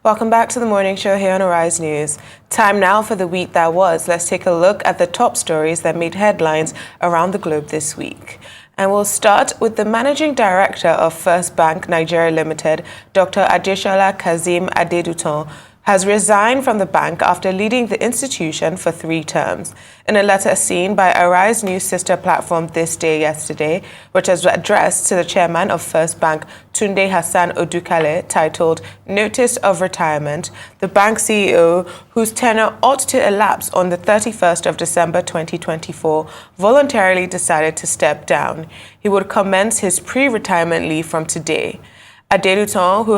Welcome back to the morning show here on Arise News. Time now for the week that was. Let's take a look at the top stories that made headlines around the globe this week. And we'll start with the Managing Director of First Bank Nigeria Limited, Dr. Adesola Kazeem Adedutan, has resigned from the bank after leading the institution for 3 terms. In a letter seen by Arise News sister platform This Day yesterday, which was addressed to the chairman of First Bank, Tunde Hassan Odukale, titled Notice of Retirement, the bank CEO, whose tenure ought to elapse on the 31st of December 2024, voluntarily decided to step down. He would commence his pre-retirement leave from today. Adedutan, who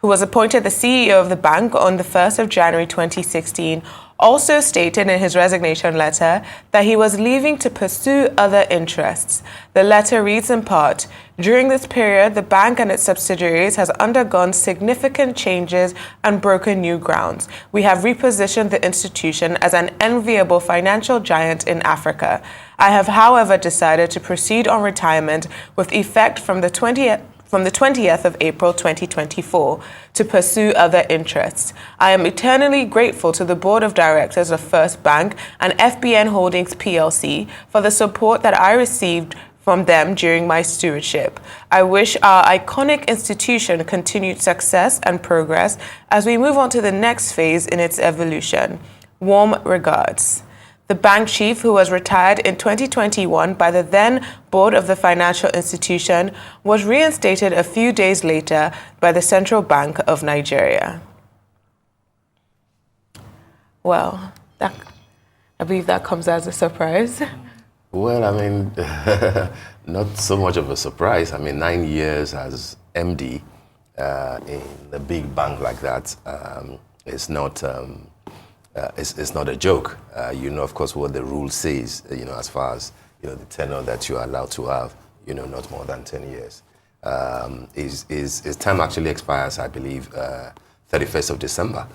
was appointed the CEO of the bank on the 1st of January 2016, also stated in his resignation letter that he was leaving to pursue other interests. The letter reads in part, "During this period, the bank and its subsidiaries has undergone significant changes and broken new grounds. We have repositioned the institution as an enviable financial giant in Africa. I have, however, decided to proceed on retirement with effect from the 20th of April 2024 to pursue other interests. I am eternally grateful to the Board of Directors of First Bank and FBN Holdings PLC for the support that I received from them during my stewardship. I wish our iconic institution continued success and progress as we move on to the next phase in its evolution. Warm regards." The bank chief, who was retired in 2021 by the then board of the financial institution, was reinstated a few days later by the Central Bank of Nigeria. Well, I believe that comes as a surprise. Well, I mean, not so much of a surprise. I mean, 9 years as MD in a big bank like that is not... it's not a joke. You know, of course, what the rule says, as far as, the tenure that you are allowed to have, not more than 10 years. His time actually expires, I believe, 31st of December,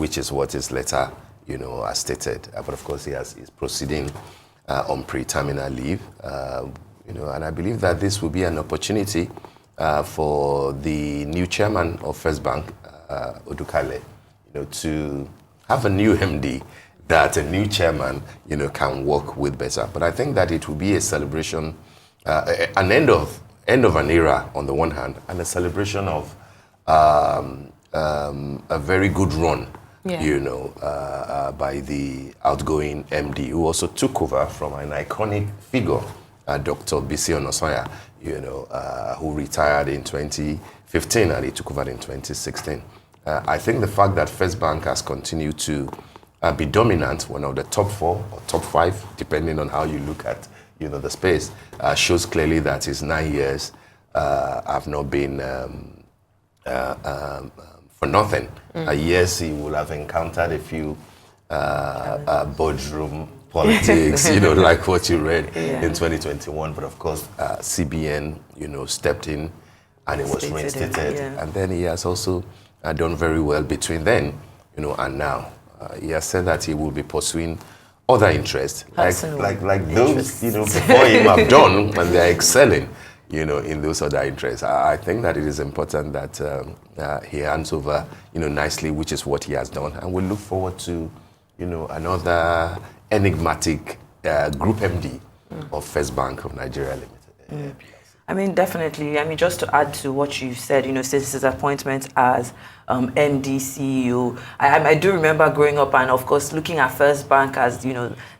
which is what his letter, has stated. But of course, he's proceeding on pre-terminal leave, and I believe that this will be an opportunity for the new chairman of First Bank, Odukale, to have a new MD that a new chairman, can work with better. But I think that it will be a celebration, an end of an era on the one hand, and a celebration of a very good run, by the outgoing MD, who also took over from an iconic figure, Dr. Bisi Onosanya, who retired in 2015 and he took over in 2016. I think the fact that First Bank has continued to be dominant, one of the top 4 or top 5, depending on how you look at, the space, shows clearly that his 9 years have not been for nothing. Yes, he will have encountered a few boardroom politics, like what you read in 2021. But of course, CBN, stepped in and it was reinstated. And then he has also done very well between then, and now. He has said that he will be pursuing other interests, like those, before him have done, and they are excelling, in those other interests. I think that it is important that he hands over, nicely, which is what he has done, and we look forward to, another enigmatic group MD of First Bank of Nigeria Limited. I mean, definitely. I mean, just to add to what you said, since his appointment as MD, CEO, I do remember growing up and, of course, looking at First Bank as,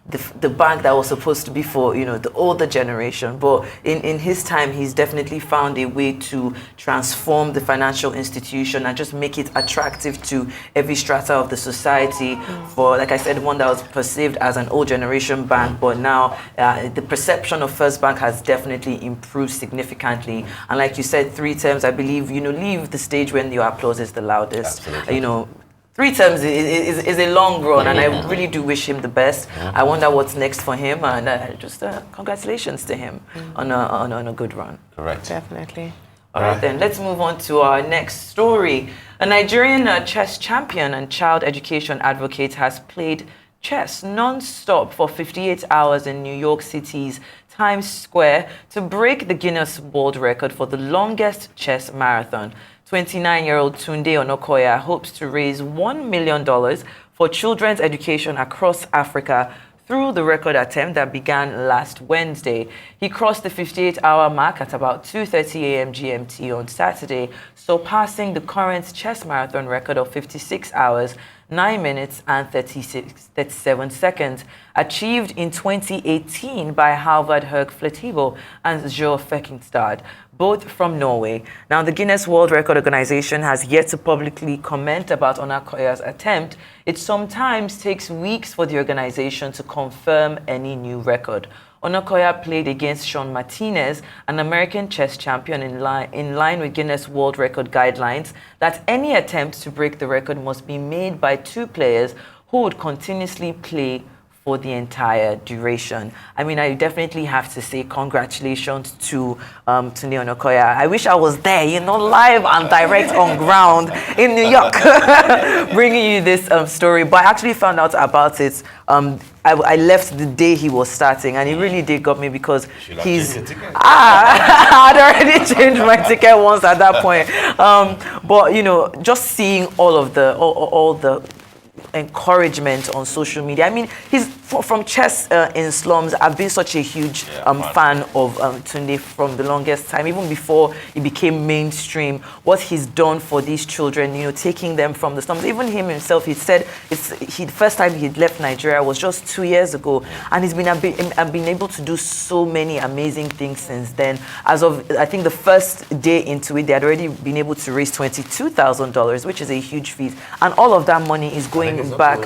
the bank that was supposed to be for, the older generation. But in his time, he's definitely found a way to transform the financial institution and just make it attractive to every strata of the society for, like I said, one that was perceived as an old generation bank. But now the perception of First Bank has definitely improved significantly. And like you said, 3 terms, I believe, leave the stage when your applause is the loudest. Absolutely. 3 terms is a long run, and I really do wish him the best. I wonder what's next for him, and just congratulations to him on a good run. Correct. Definitely. All right, then let's move on to our next story. A Nigerian chess champion and child education advocate has played chess non-stop for 58 hours in New York City's Times Square to break the Guinness World Record for the longest chess marathon. 29-year-old Tunde Onokoya hopes to raise $1 million for children's education across Africa through the record attempt that began last Wednesday. He crossed the 58-hour mark at about 2:30 a.m. GMT on Saturday, surpassing the current chess marathon record of 56 hours, 9 minutes and 37 seconds, achieved in 2018 by Halvard Høg Fletibo and Jo Fekingstad, both from Norway. Now, the Guinness World Record Organization has yet to publicly comment about Onokoya's attempt. It sometimes takes weeks for the organization to confirm any new record. Onokoya played against Sean Martinez, an American chess champion, in line with Guinness World Record guidelines that any attempt to break the record must be made by two players who would continuously play for the entire duration. I mean, I definitely have to say congratulations to Tunde Onokoya. I wish I was there, live and direct on ground in New York, bringing you this story. But I actually found out about it. I left the day he was starting, and it really did got me because he's. I'd already changed my ticket once at that point. But just seeing all the encouragement on social media. I mean, he's from Chess in Slums. I've been such a huge fan of Tunde from the longest time, even before he became mainstream. What he's done for these children, taking them from the slums. Even him himself, he said the first time he left Nigeria was just 2 years ago, and he's been able to do so many amazing things since then. As of I think the first day into it, they had already been able to raise $22,000, which is a huge feat, and all of that money is going back.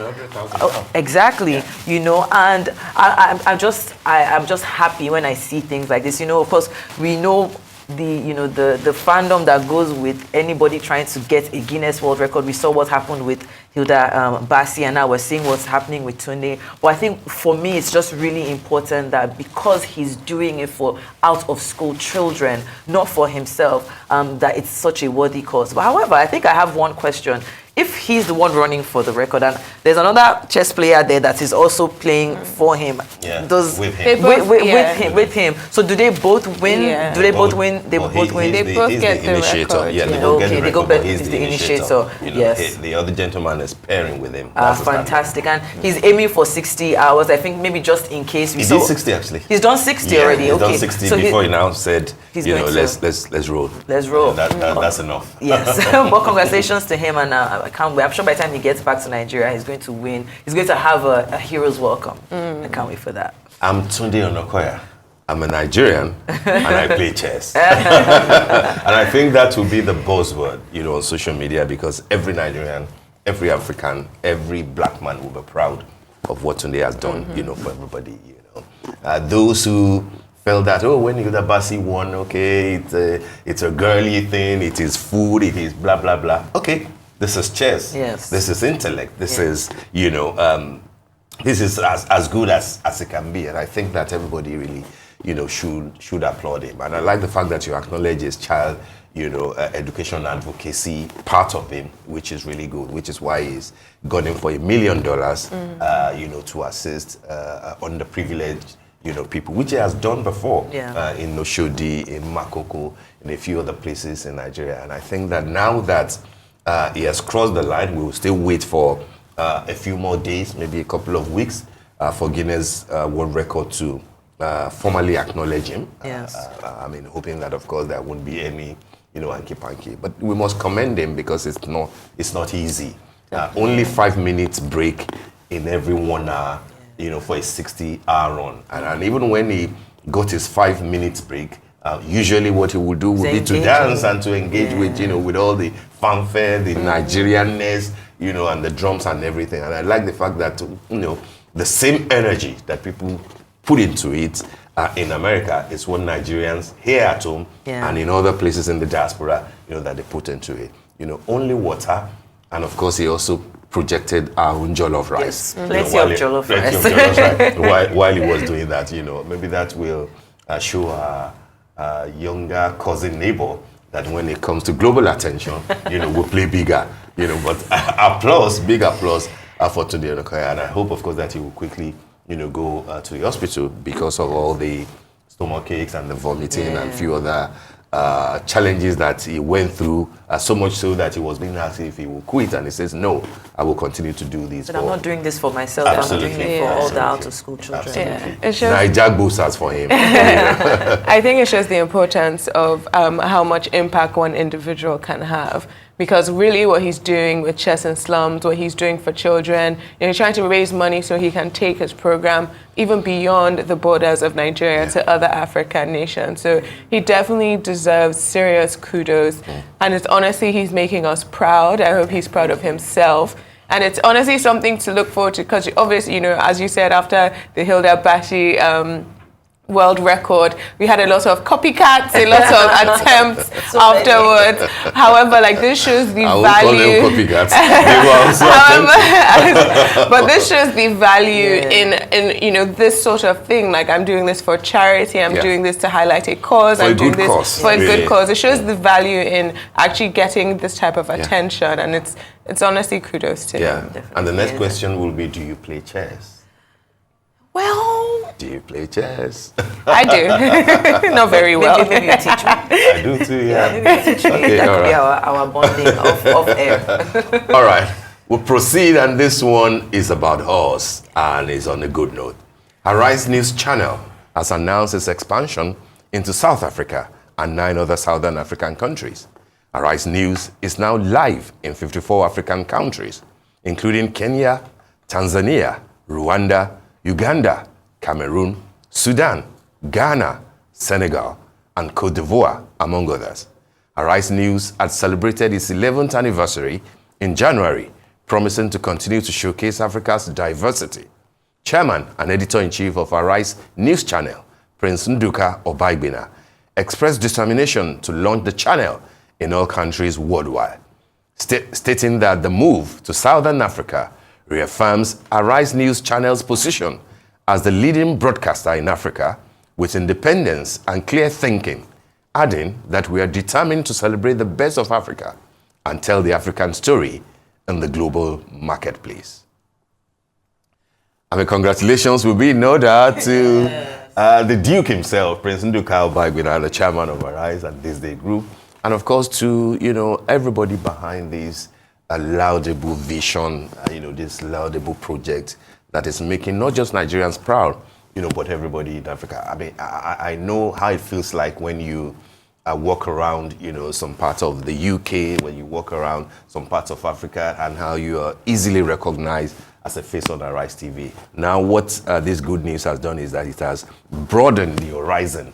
Exactly, and I'm just happy when I see things like this. Of course, we know the fandom that goes with anybody trying to get a Guinness World Record. We saw what happened with Hilda Bassi, and now we're seeing what's happening with Tunde. But I think for me, it's just really important that because he's doing it for out-of-school children, not for himself, that it's such a worthy cause. But however, I think I have one question. If he's the one running for the record, and there's another chess player there that is also playing for him, with him. So do they both win? Yeah. Do they both win? They both win. They both get the record. Yeah, they both get the record, but he's the initiator. Yes. The other gentleman is pairing with him. Fantastic. And he's aiming for 60 hours. I think maybe just in case we He did 60 actually. He's done 60 already. He's done 60 so before he now said, let's roll. Let's roll. That's enough. Yes. But congratulations to him, and I can't wait. I'm sure by the time he gets back to Nigeria, he's going to win. He's going to have a hero's welcome. I can't wait for that. I'm Tunde Onokoya. I'm a Nigerian and I play chess. And I think that will be the buzzword, on social media, because every Nigerian, every African, every black man will be proud of what Tunde has done, for everybody, Those who felt that, when Hilda Bassi won, okay, it's a girly thing, it is food, it is blah, blah, blah. Okay, this is chess. Yes. This is intellect. This is, this is as good as it can be. And I think that everybody really, should applaud him. And I like the fact that you acknowledge his child, education advocacy part of him, which is really good, which is why he's gone in for $1 million, to assist underprivileged, people, which he has done before in Oshodi, in Makoko, in a few other places in Nigeria. And I think that now that he has crossed the line, we will still wait for a few more days, maybe a couple of weeks, for Guinness World Record to formally acknowledge him. Yes. Hoping that, of course, there won't be any, hanky-panky. But we must commend him because it's not easy. Only 5 minutes break in every 1 hour, for a 60-hour run. And even when he got his 5 minutes break, usually what he would do would be to dance and to engage with all the fanfare, the Nigerianness, and the drums and everything. And I like the fact that, the same energy that people put into it in America is what Nigerians here at home and in other places in the diaspora, that they put into it. Only water, and of course he also projected our own jollof rice. Yes. Plenty of jollof rice. While he was doing that, maybe that will show our younger cousin neighbor that when it comes to global attention, we'll play bigger, but big applause for Tunde Onokoya. And I hope, of course, that he will quickly, go to the hospital because of all the stomach aches and the vomiting and a few other challenges that he went through, so much so that he was being asked if he will quit, and he says, no, I will continue to do this. But I'm not doing this for myself. Absolutely. I'm doing it for all the out-of-school children. Absolutely. Yeah. It shows, Naija boosters for him. I think it shows the importance of how much impact one individual can have. Because really what he's doing with Chess in Slums, what he's doing for children, he's trying to raise money so he can take his program even beyond the borders of Nigeria to other African nations. So he definitely deserves serious kudos. And it's honestly, he's making us proud. I hope he's proud of himself. And it's honestly something to look forward to, because obviously, as you said, after the Hilda Bashi world record, we had a lot of copycats, a lot of attempts afterwards. However, this shows the value. Call them copycats. They were also But this shows the value in this sort of thing. I'm doing this for charity. I'm doing this to highlight a cause. I'm doing this for a good cause. It shows the value in actually getting this type of attention, and it's honestly kudos to him. And the next question will be: do you play chess? Well, do you play chess? I do. Not very well. Maybe you teach me. I do too, Maybe you teach me. Okay, That could right. be our bonding off air. All right, we'll proceed, and this one is about us and is on a good note. Arise News Channel has announced its expansion into South Africa and 9 other Southern African countries. Arise News is now live in 54 African countries, including Kenya, Tanzania, Rwanda, Uganda, Cameroon, Sudan, Ghana, Senegal, and Cote d'Ivoire, among others. Arise News had celebrated its 11th anniversary in January, promising to continue to showcase Africa's diversity. Chairman and editor-in-chief of Arise News Channel, Prince Nduka Obaigbena, expressed determination to launch the channel in all countries worldwide, stating that the move to Southern Africa reaffirms Arise News Channel's position as the leading broadcaster in Africa with independence and clear thinking, adding that we are determined to celebrate the best of Africa and tell the African story in the global marketplace. Congratulations will be in order to the Duke himself, Prince Nduka Obaigbena, the chairman of Arise and This Day Group, and of course to everybody behind this laudable vision, this laudable project that is making not just Nigerians proud, but everybody in Africa. I know how it feels like when you walk around, some parts of the UK, when you walk around some parts of Africa, and how you are easily recognized as a face on Arise TV. Now, what this good news has done is that it has broadened the horizon,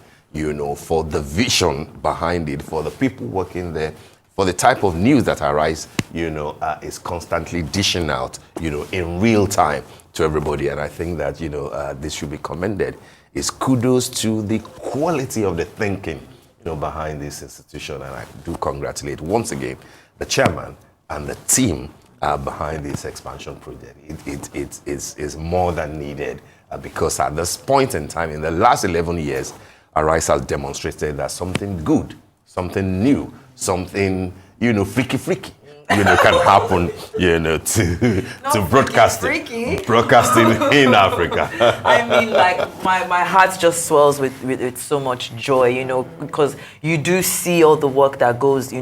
for the vision behind it, for the people working there, for the type of news that Arise, is constantly dishing out, in real time to everybody. And I think that, this should be commended. It's kudos to the quality of the thinking, behind this institution. And I do congratulate once again the chairman and the team behind this expansion project. It is more than needed because at this point in time, in the last 11 years, Arise has demonstrated that something good, something new, something, freaky, can happen, to broadcasting in Africa. My heart just swells with so much joy, because you do see all the work that goes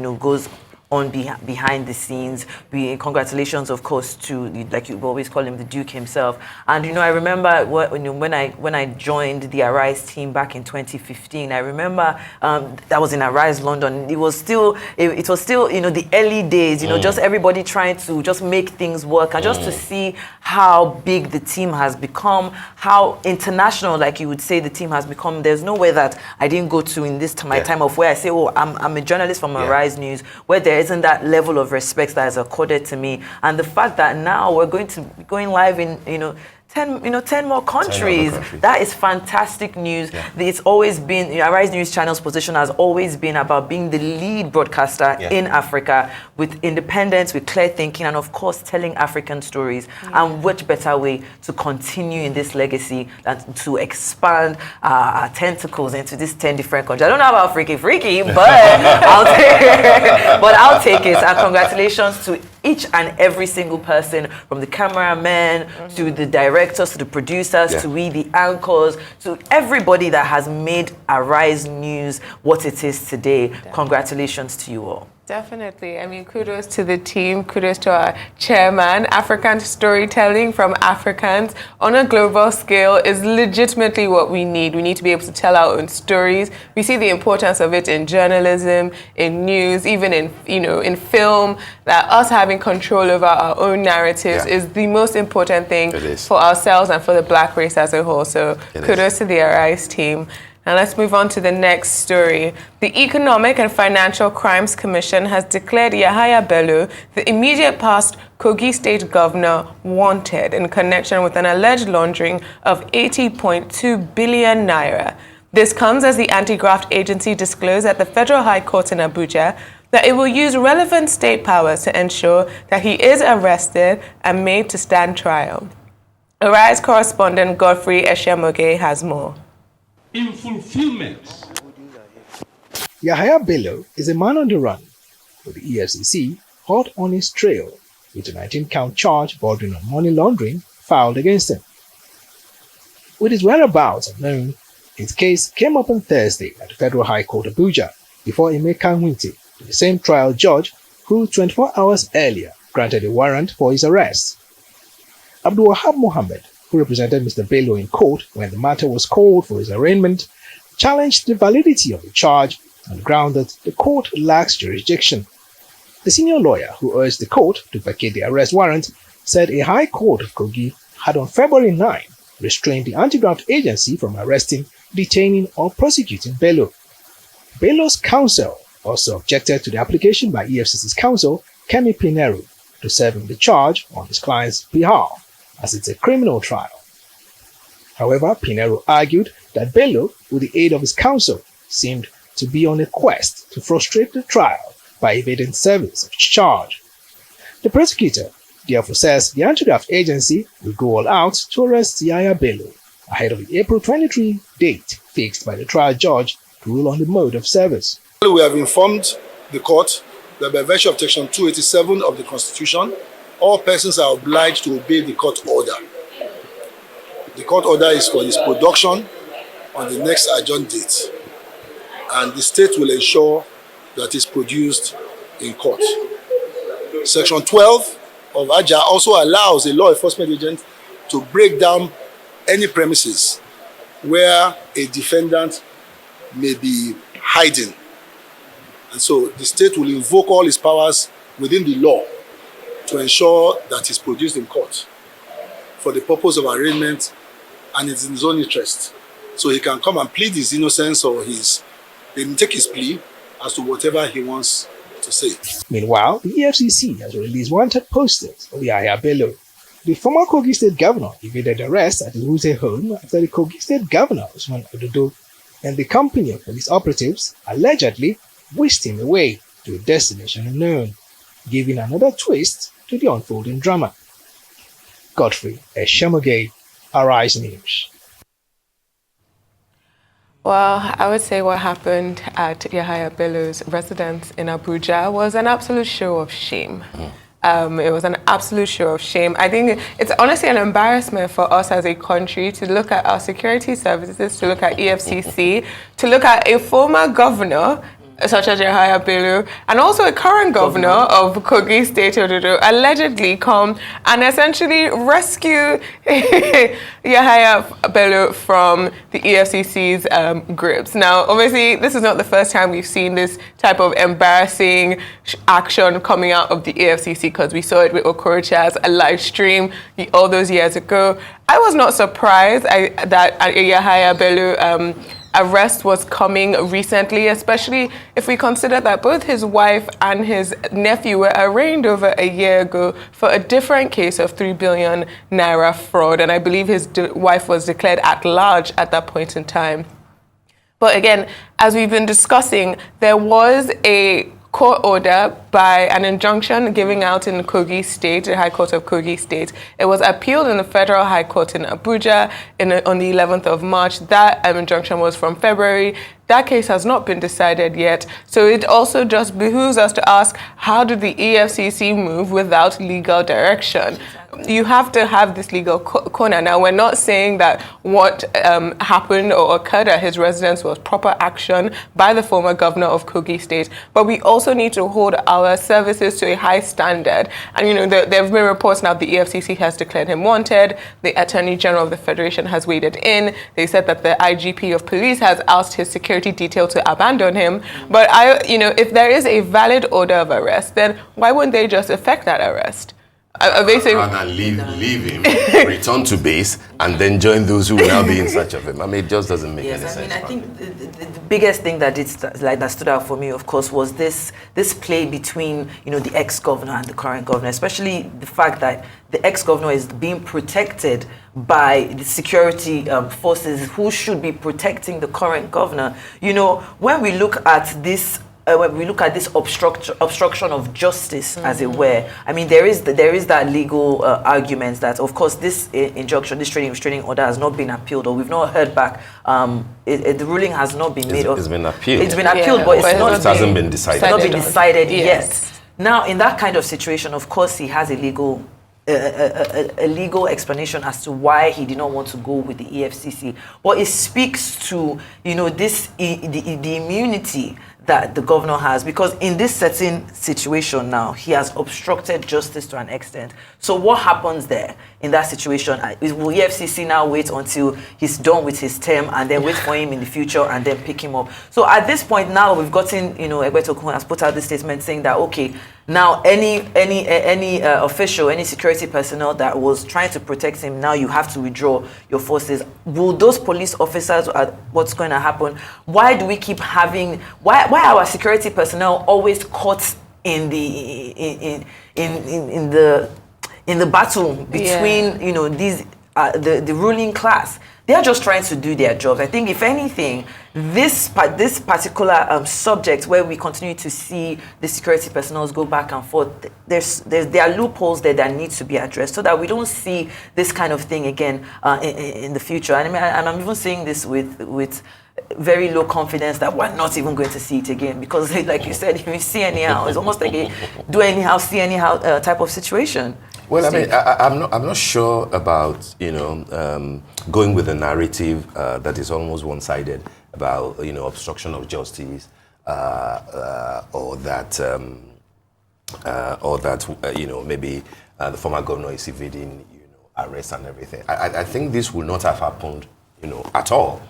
on behind the scenes. Congratulations, of course, to, like you always call him, the Duke himself. And I remember when I joined the Arise team back in 2015. I remember that was in Arise London. It was still the early days. Just everybody trying to just make things work, and just to see how big the team has become, how international, like you would say, the team has become. There's nowhere that I didn't go to in this my time of where I say, I'm a journalist from Arise News, where there isn't that level of respect that is accorded to me. And the fact that now we're going live in 10 more countries. That is fantastic news. It's always been, Arise News Channel's position has always been about being the lead broadcaster in Africa, with independence, with clear thinking, and of course telling African stories. And what better way to continue in this legacy than to expand our tentacles into these 10 different countries. I don't know about freaky, but I'll take it. And congratulations to each and every single person, from the cameraman to the directors to the producers to we the anchors, to everybody that has made Arise News what it is today. Congratulations to you all. Definitely. I mean, kudos to the team, kudos to our chairman. African storytelling from Africans on a global scale is legitimately what we need. We need to be able to tell our own stories. We see the importance of it in journalism, in news, even in, in film, that us having control over our own narratives is the most important thing for ourselves and for the Black race as a whole. So kudos to the Arise team. Now let's move on to the next story. The Economic and Financial Crimes Commission has declared Yahaya Bello, the immediate past Kogi State Governor, wanted in connection with an alleged laundering of 80.2 billion naira. This comes as the Anti-Graft Agency disclosed at the Federal High Court in Abuja that it will use relevant state powers to ensure that he is arrested and made to stand trial. Arise correspondent Godfrey Eshemoge has more. In fulfillment. Yahaya Bello is a man on the run, with the EFCC hot on his trail with a 19-count charge bordering on money laundering filed against him. With his whereabouts unknown, his case came up on Thursday at the Federal High Court Abuja before Emeka Nwite, the same trial judge who 24 hours earlier granted a warrant for his arrest. Abdul Wahab Mohammed, who represented Mr. Bello in court when the matter was called for his arraignment, challenged the validity of the charge on the ground that the court lacks jurisdiction. The senior lawyer who urged the court to vacate the arrest warrant said a high court of Kogi had on February 9 restrained the Anti-Graft Agency from arresting, detaining or prosecuting Bello. Bello's counsel also objected to the application by EFCC's counsel, Kemi Pinero, to serve him the charge on his client's behalf, as it's a criminal trial. However, Pinero argued that Bello, with the aid of his counsel, seemed to be on a quest to frustrate the trial by evading service of charge. The prosecutor therefore says the Anti-Graft Agency will go all out to arrest Yahaya Bello ahead of the April 23 date fixed by the trial judge to rule on the mode of service. We have informed the court that by virtue of Section 287 of the Constitution, all persons are obliged to obey the court order. The court order is for his production on the next adjourned date, and the state will ensure that it's produced in court. Section 12 of AJA also allows a law enforcement agent to break down any premises where a defendant may be hiding. And so the state will invoke all its powers within the law to ensure that it's produced in court for the purpose of arraignment, and it's in his own interest. So he can come and plead his innocence or take his plea as to whatever he wants to say. Meanwhile, the EFCC has released wanted posters of Yahaya Bello. The former Kogi State Governor evaded arrest at his Wuse home after the Kogi State Governor, Usman Ododo, and the company of police operatives allegedly whisked him away to a destination unknown, giving another twist to the unfolding drama. Godfrey Eshemoge, Arise News. Well, I would say what happened at Yahaya Bello's residence in Abuja was an absolute show of shame. It was an absolute show of shame. I think it's honestly an embarrassment for us as a country to look at our security services, to look at EFCC, to look at a former governor such as Yahaya Bello, and also a current governor of Kogi State, Ododo, allegedly come and essentially rescue Yahaya Bello from the EFCC's grips. Now, obviously, this is not the first time we've seen this type of embarrassing action coming out of the EFCC, because we saw it with Okorocha's live stream all those years ago. I was not surprised that Yahaya Bello arrest was coming recently, especially if we consider that both his wife and his nephew were arraigned over a year ago for a different case of 3 billion naira fraud, and I believe his wife was declared at large at that point in time. But again, as we've been discussing, there was a court order by an injunction given out in Kogi State, the High Court of Kogi State. It was appealed in the Federal High Court in Abuja on the 11th of March. That injunction was from February. That case has not been decided yet. So it also just behooves us to ask, how did the EFCC move without legal direction? You have to have this legal corner. Now, we're not saying that what happened or occurred at his residence was proper action by the former governor of Kogi State, but we also need to hold our services to a high standard. And, there have been reports now the EFCC has declared him wanted. The Attorney General of the Federation has waded in. They said that the IGP of police has asked his security detail to abandon him. But, if there is a valid order of arrest, then why wouldn't they just effect that arrest? And leave him, return to base, and then join those who will now be in search of him. I mean, it just doesn't make any sense. I think the biggest thing that stood out for me, of course, was this play between the ex-governor and the current governor, especially the fact that the ex-governor is being protected by the security forces who should be protecting the current governor. When we look at this. When we look at this obstruction of justice, as it were, I mean, there is that legal argument that, of course, this injunction, this restraining order has not been appealed, or we've not heard back. The ruling has not been made. It's been appealed. It's been appealed, but it hasn't been decided. It's not been decided yes. yet. Now, in that kind of situation, of course, he has a legal explanation as to why he did not want to go with the EFCC. But it speaks to the immunity that the governor has, because in this certain situation now, he has obstructed justice to an extent. So what happens there in that situation? Will EFCC now wait until he's done with his term and then wait for him in the future and then pick him up? So at this point now, we've gotten, Egbe Tokun has put out this statement saying that, okay, now any official, any security personnel that was trying to protect him, now you have to withdraw your forces. Will those police officers, what's going to happen? Why do we keep having, why our security personnel always caught in the battle between these the ruling class? They are just trying to do their jobs. I think, if anything, this particular subject where we continue to see the security personnel go back and forth, there are loopholes there that need to be addressed so that we don't see this kind of thing again in the future. And I'm even saying this with very low confidence that we're not even going to see it again, because, like you said, if you see anyhow, it's almost like a do anyhow, see anyhow type of situation. Well, I mean, I'm not sure about going with a narrative that is almost one-sided about obstruction of justice or that maybe the former governor is evading arrest and everything. I think this would not have happened at all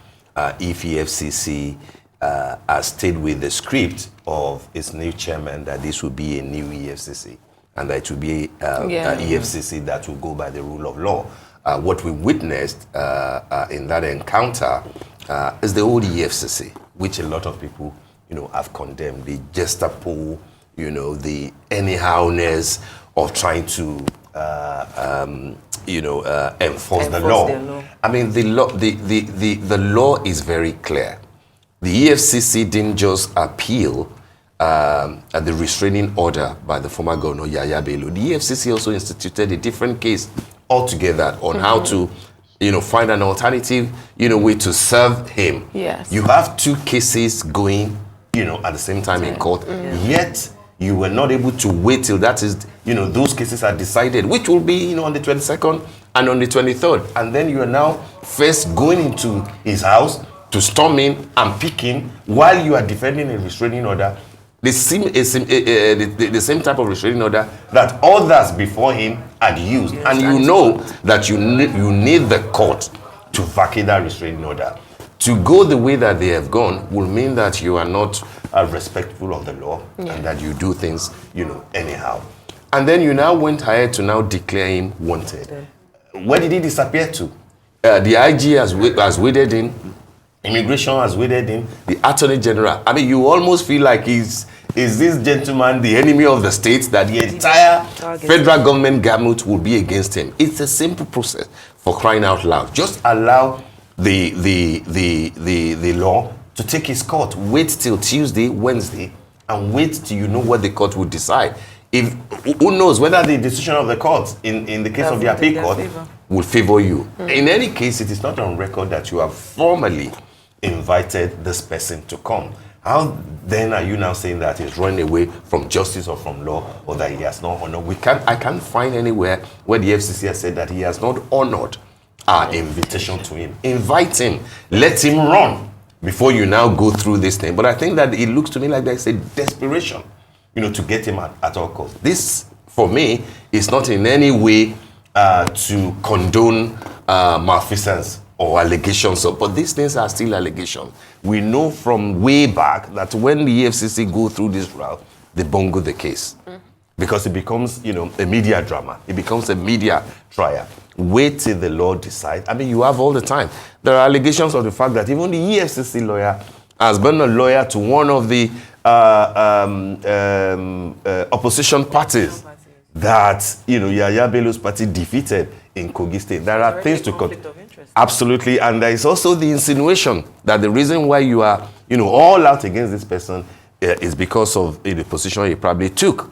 if EFCC has stayed with the script of its new chairman that this would be a new EFCC. And that it will be an EFCC that will go by the rule of law. What we witnessed in that encounter is the old EFCC, which a lot of people, have condemned. The Gestapo, the anyhowness of trying to, enforce the law. I mean, the law is very clear. The EFCC didn't just appeal at the restraining order by the former governor Yahaya Bello. The EFCC also instituted a different case altogether on how to, find an alternative, way to serve him. Yes. You have two cases going, at the same time in court, yet you were not able to wait till those cases are decided, which will be, on the 22nd and on the 23rd. And then you are now first going into his house to storm in and pick him while you are defending a restraining order. The same type of restraining order that others before him had used. Yes, and you know that you need the court to vacate that restraining order. To go the way that they have gone will mean that you are not respectful of the law and that you do things, anyhow. And then you now went ahead to now declare him wanted. Where did he disappear to? The IG has waded in. Immigration has waded in, the Attorney General. I mean, you almost feel like is this gentleman the enemy of the state, that the entire federal government gamut will be against him. It's a simple process, for crying out loud. Just allow the law to take its course. Wait till Tuesday, Wednesday, and wait till you know what the court will decide. If who knows whether the decision of the court in the case of the appeal court will favor you. In any case, it is not on record that you have formally invited this person to come. How then are you now saying that he's running away from justice or from law, or that he has not honored? I can't find anywhere where the FCC has said that he has not honored our invitation to him. Invite him, let him run before you now go through this thing. But I think that it looks to me like there's a desperation, to get him at all costs. This, for me, is not in any way to condone malfeasance or allegations, but these things are still allegations. We know from way back that when the EFCC go through this route, they bungle the case. Because it becomes, a media drama. It becomes a media trial. Wait till the law decides. I mean, you have all the time. There are allegations of the fact that even the EFCC lawyer has been a lawyer to one of the opposition parties that, Yahaya Bello's party defeated in Kogi State. There are things to conflict of interest. Absolutely, and there is also the insinuation that the reason why you are, all out against this person is because of the position he probably took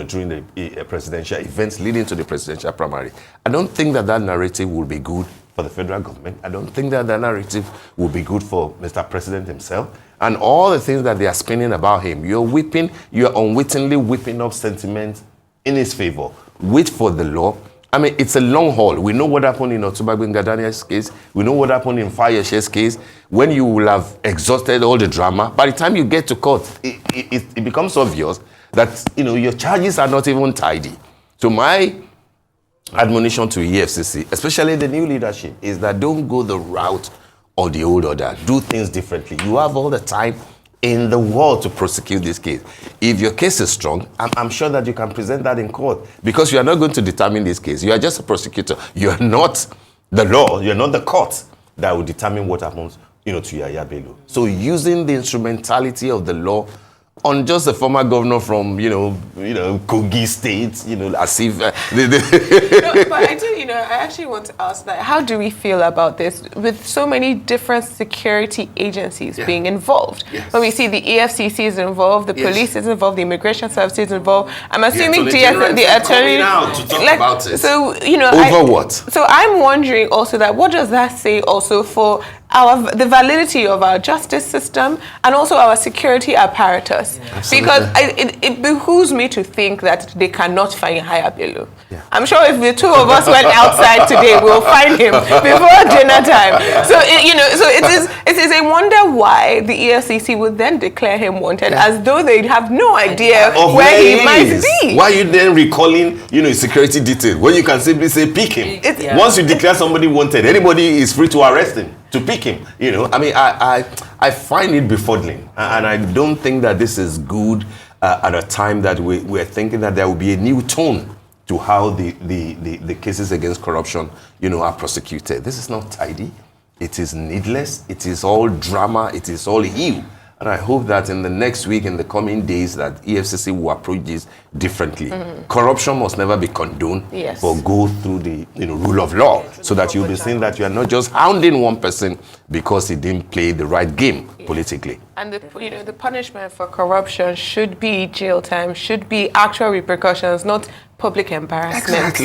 during the presidential events leading to the presidential primary. I don't think that narrative will be good for the federal government. I don't think that narrative will be good for Mr. President himself. And all the things that they are spinning about him, you're unwittingly whipping up sentiment in his favor. Wait for the law. I mean, it's a long haul. We know what happened in Otunba Gbenga case. We know what happened in Fayeshe's case. When you will have exhausted all the drama, by the time you get to court, it becomes obvious that, your charges are not even tidy. So my admonition to EFCC, especially the new leadership, is that don't go the route of the old order. Do things differently. You have all the time in the world to prosecute this case. If your case is strong, I'm sure that you can present that in court, because you are not going to determine this case. You are just a prosecutor. You are not the law. You are not the court that will determine what happens, to Yahaya Bello. So using the instrumentality of the law on just a former governor from, Kogi State, as if... No, but I actually want to ask that, how do we feel about this with so many different security agencies being involved? Yes. When we see the EFCC is involved, the police is involved, the immigration service is involved. I'm assuming the attorney... out to talk about it. So, Over what? So I'm wondering also that, what does that say also for the validity of our justice system and also our security apparatus? Because it behooves me to think that they cannot find Yahaya Bello. Yeah. I'm sure if the two of us went outside today, we'll find him before dinner time. So it is a wonder why the EFCC would then declare him wanted, as though they have no idea of where he might be. Why are you then recalling, his security details when you can simply say pick him? Once you declare somebody wanted, anybody is free to arrest him, to pick him. I mean, I find it befuddling, and I don't think that this is good at a time that we're thinking that there will be a new tone to how the cases against corruption, are prosecuted. This is not tidy. It is needless. It is all drama. It is all hue. And I hope that in the next week, in the coming days, that EFCC will approach this differently. Corruption must never be condoned, but go through the rule of law, so that you'll be seeing that you are not just hounding one person because he didn't play the right game politically. And the punishment for corruption should be jail time, should be actual repercussions, not public embarrassment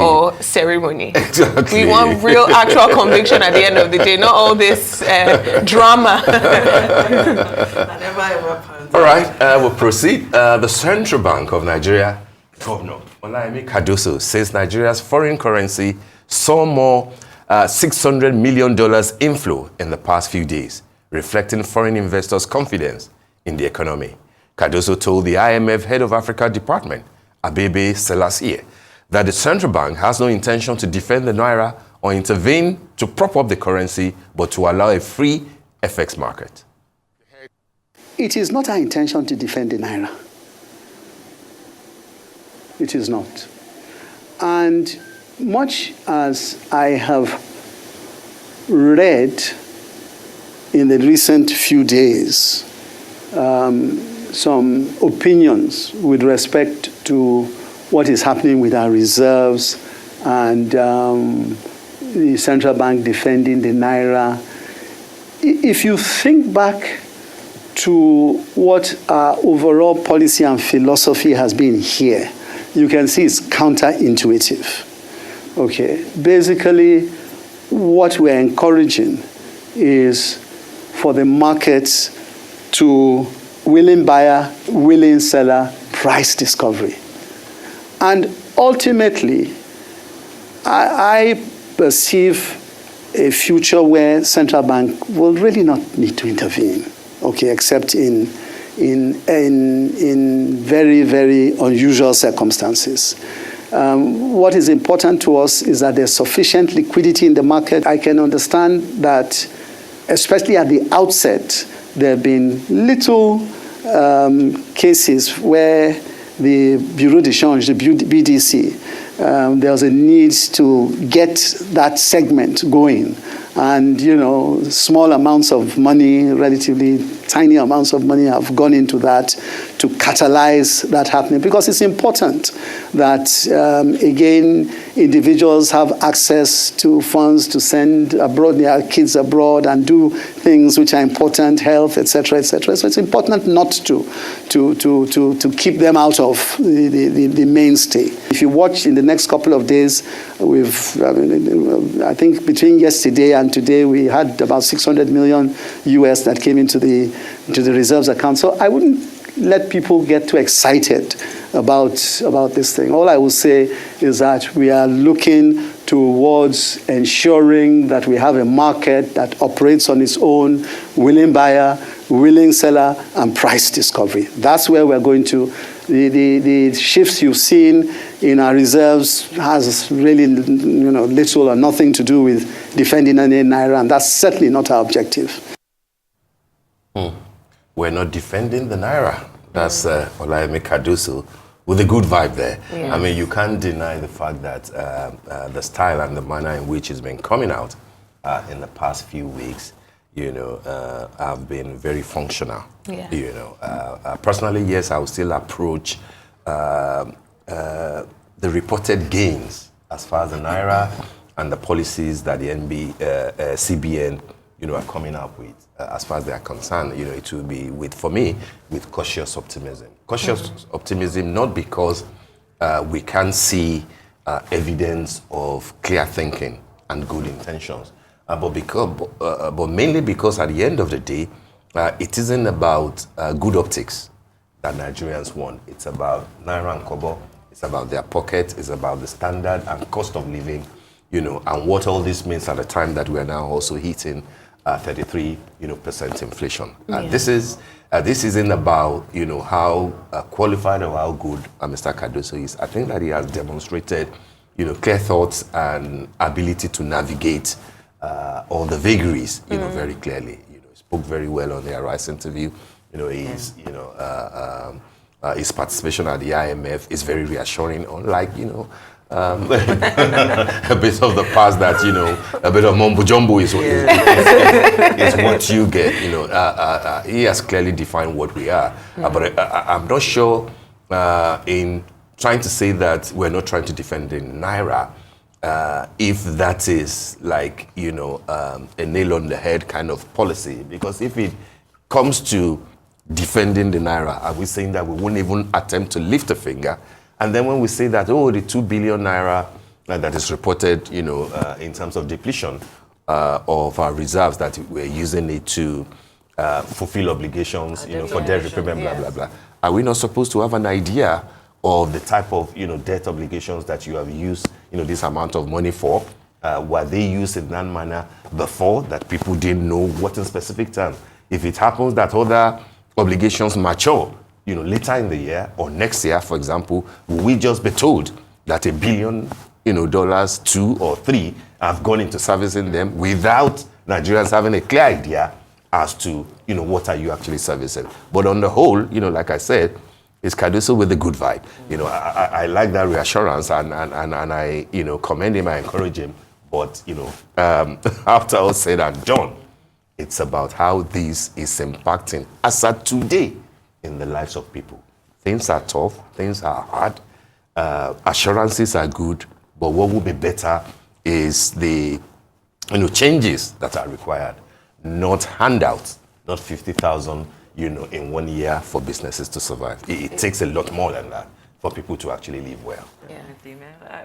or ceremony. We want real actual conviction at the end of the day, not all this drama. All right, we'll proceed. The Central Bank of Nigeria, Governor Olayemi Cardoso, says Nigeria's foreign currency saw more $600 million inflow in the past few days, reflecting foreign investors' confidence in the economy. Cardoso told the IMF Head of Africa Department, Abebe Selassie, that the central bank has no intention to defend the naira or intervene to prop up the currency, but to allow a free FX market. It is not our intention to defend the naira. It is not. And much as I have read in the recent few days some opinions with respect to what is happening with our reserves and the central bank defending the naira, if you think back to what our overall policy and philosophy has been here, you can see it's counterintuitive. Okay, basically, what we're encouraging is for the markets to willing buyer, willing seller, price discovery. And ultimately, I perceive a future where central bank will really not need to intervene, okay, except in very, very unusual circumstances. What is important to us is that there's sufficient liquidity in the market. I can understand that, especially at the outset, there have been little cases where the Bureau de Change, the BDC, there was a need to get that segment going. And, small amounts of money, relatively tiny amounts of money have gone into that to catalyze that happening. Because it's important that, again, individuals have access to funds to send abroad, their kids abroad and do things which are important, health, etc., etc. So it's important not to keep them out of the mainstay. If you watch in the next couple of days, I think between yesterday and today, we had about 600 million US that came into the reserves account. So I wouldn't let people get too excited about this thing. All I will say is that we are looking towards ensuring that we have a market that operates on its own, willing buyer, willing seller, and price discovery. That's where we're going to. The shifts you've seen in our reserves has really, little or nothing to do with defending any naira, and that's certainly not our objective. We're not defending the naira. That's Olayemi Kadusu with a good vibe there. Yeah. I mean, you can't deny the fact that the style and the manner in which it's been coming out in the past few weeks, have been very functional. Yeah. Personally, yes, I will still approach the reported gains as far as the naira and the policies that the CBN, are coming up with. As far as they are concerned, it will be for me, with cautious optimism. Cautious optimism, not because we can't see evidence of clear thinking and good intentions, but mainly because at the end of the day, it isn't about good optics that Nigerians want. It's about naira and kobo. It's about their pocket. It's about the standard and cost of living, and what all this means at the time that we are now also hitting 33% inflation. Yeah. This isn't about how qualified or how good Mr. Kadusu is. I think that he has demonstrated clear thoughts and ability to navigate all the vagaries very clearly. He spoke very well on the Arise interview. His participation at the IMF is very reassuring, unlike a bit of the past that a bit of mumbo jumbo is what you get. He has clearly defined what we are, but I'm not sure in trying to say that we're not trying to defend the naira, if that is like a nail on the head kind of policy. Because if it comes to defending the naira, are we saying that we won't even attempt to lift a finger? And then when we say that, the 2 billion naira that is reported, in terms of depletion of our reserves, that we're using it to fulfill obligations, for debt repayment, blah, blah, blah. Are we not supposed to have an idea of the type of, debt obligations that you have used, this amount of money for? Were they used in that manner before that people didn't know what in specific terms? If it happens that other obligations mature, later in the year or next year, for example, will we just be told that $1 billion, dollars, 2 or 3 have gone into servicing them without Nigerians having a clear idea as to, what are you actually servicing? But on the whole, like I said, it's Kadusu with a good vibe. I like that reassurance and I, commend him, I encourage him. But, after all said and done, it's about how this is impacting as at today in the lives of people. Things are tough, things are hard, assurances are good, but what would be better is the changes that are required, not handouts, not 50,000 in 1 year for businesses to survive. It takes a lot more than that for people to actually live well. Yeah,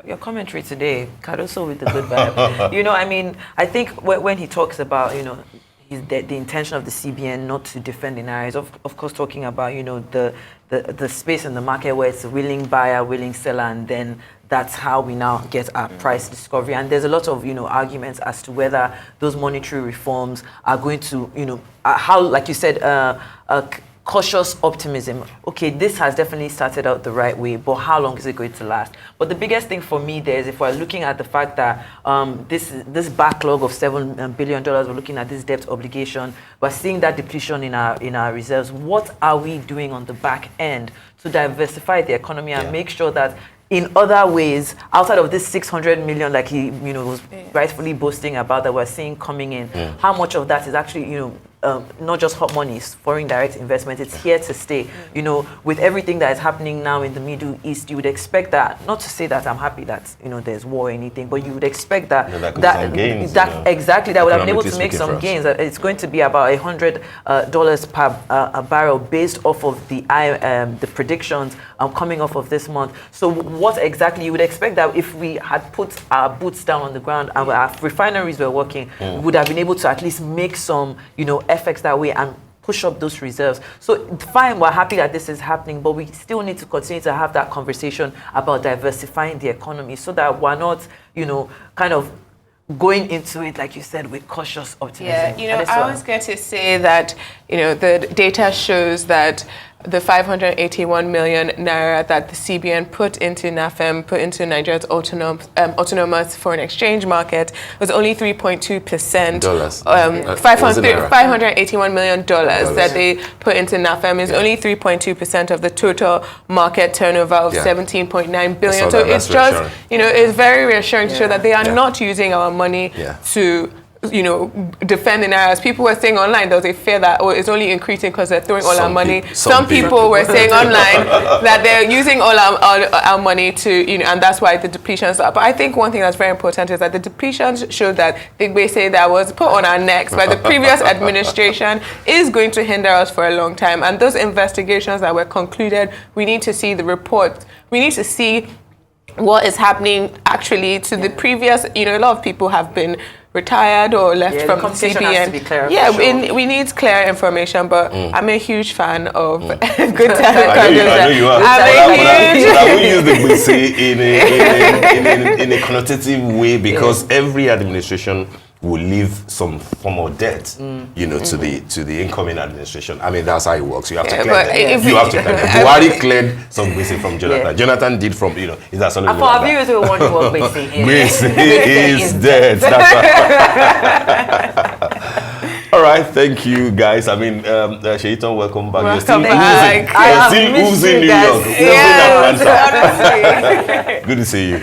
your commentary today, Cardoso with the good vibe. I think when he talks about, the intention of the CBN not to defend the naira is of course talking about, the space in the market where it's a willing buyer, willing seller, and then that's how we now get our price discovery. And there's a lot of, arguments as to whether those monetary reforms are going to, how, like you said, cautious optimism. Okay, this has definitely started out the right way, but how long is it going to last? But the biggest thing for me there is if we're looking at the fact that this backlog of $7 billion, we're looking at this debt obligation, we're seeing that depletion in our reserves. What are we doing on the back end to diversify the economy and make sure that in other ways, outside of this 600 million, like he was rightfully boasting about that we're seeing coming in, how much of that is actually, not just hot money, it's foreign direct investment, it's here to stay. With everything that is happening now in the Middle East, you would expect that, not to say that I'm happy that, there's war or anything, but you would expect that, exactly, that would have been able to make some gains. It's going to be about $100 per a barrel based off of the predictions coming off of this month. So what exactly, you would expect that if we had put our boots down on the ground and our refineries were working, we would have been able to at least make some, effects that way and push up those reserves. So fine, we're happy that this is happening, but we still need to continue to have that conversation about diversifying the economy so that we're not, kind of going into it, like you said, with cautious optimism. Yeah, I was going to say that, the data shows that the 581 million naira that the CBN put into NAFEM, put into Nigeria's autonomous foreign exchange market, was only 3.2%. Dollars. $581 million that they put into NAFEM is only 3.2% of the total market turnover of 17.9 billion. So it's just, it's very reassuring to show that they are not using our money to defend the naira. People were saying online there was a fear that it's only increasing because they're throwing all our money. Some people were saying online that they're using all our money to, and that's why the depletions are. But I think one thing that's very important is that the depletions showed that the Gbese that was put on our necks by the previous administration is going to hinder us for a long time. And those investigations that were concluded, we need to see the report. We need to see what is happening actually to the previous, a lot of people have been retired or left from CBN. Has to be clear, we need clear information, but I'm a huge fan of good I know you are. I will use the Gbese in a connotative way because every administration will leave some form of debt, to the incoming administration. I mean, that's how it works. You have to clear them. You have to clear them. Buhari cleared some Gbese from Jonathan. Jonathan did from, is that something for our viewers who wonder what Gbese is. Gbese is dead. That's right. All right, thank you, guys. I mean, Shaitan, welcome back. You're still oozing. You're still oozing New York. Yeah, honestly. Good to see you.